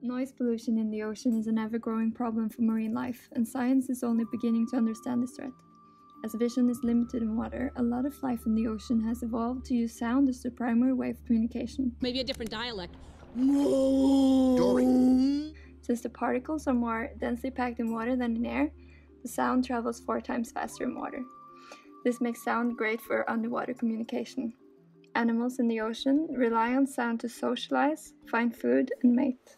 Noise pollution in the ocean is an ever-growing problem for marine life, and science is only beginning to understand this threat. As vision is limited in water, a lot of life in the ocean has evolved to use sound as the primary way of communication. Maybe a different dialect. Dory. Since the particles are more densely packed in water than in air, the sound travels 4 times faster in water. This makes sound great for underwater communication. Animals in the ocean rely on sound to socialize, find food, and mate.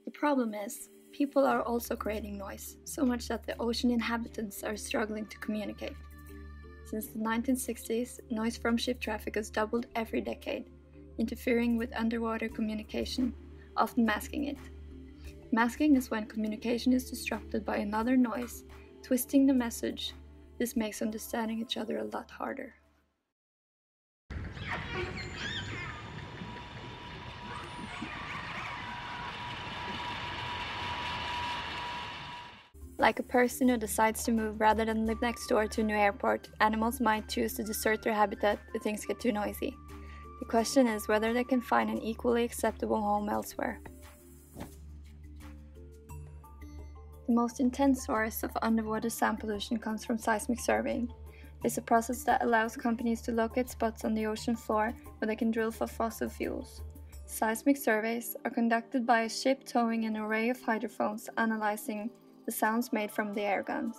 The problem is, people are also creating noise, so much that the ocean inhabitants are struggling to communicate. Since the 1960s, noise from ship traffic has doubled every decade, interfering with underwater communication, often masking it. Masking is when communication is disrupted by another noise, twisting the message. This makes understanding each other a lot harder. Like a person who decides to move rather than live next door to a new airport, animals might choose to desert their habitat if things get too noisy. The question is whether they can find an equally acceptable home elsewhere. The most intense source of underwater sound pollution comes from seismic surveying. It's a process that allows companies to locate spots on the ocean floor where they can drill for fossil fuels. Seismic surveys are conducted by a ship towing an array of hydrophones analyzing the sounds made from the air guns.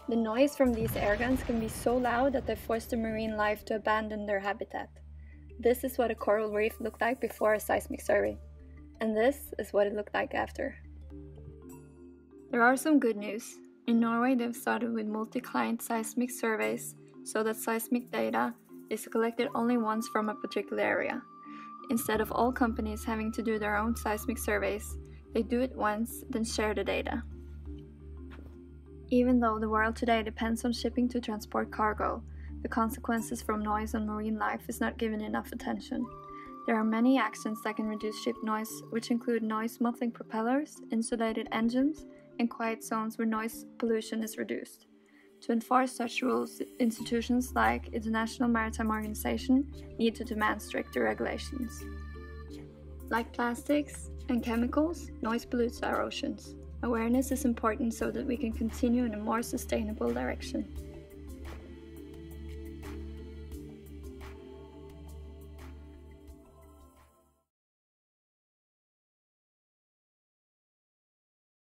The noise from these air guns can be so loud that they force the marine life to abandon their habitat. This is what a coral reef looked like before a seismic survey, and this is what it looked like after. There are some good news. In Norway, they've started with multi-client seismic surveys so that seismic data is collected only once from a particular area. Instead of all companies having to do their own seismic surveys, they do it once, then share the data. Even though the world today depends on shipping to transport cargo, the consequences from noise on marine life is not given enough attention. There are many actions that can reduce ship noise, which include noise muffling propellers, insulated engines, and quiet zones where noise pollution is reduced. To enforce such rules, institutions like International Maritime Organization need to demand stricter regulations. Like plastics and chemicals, noise pollutes our oceans. Awareness is important so that we can continue in a more sustainable direction.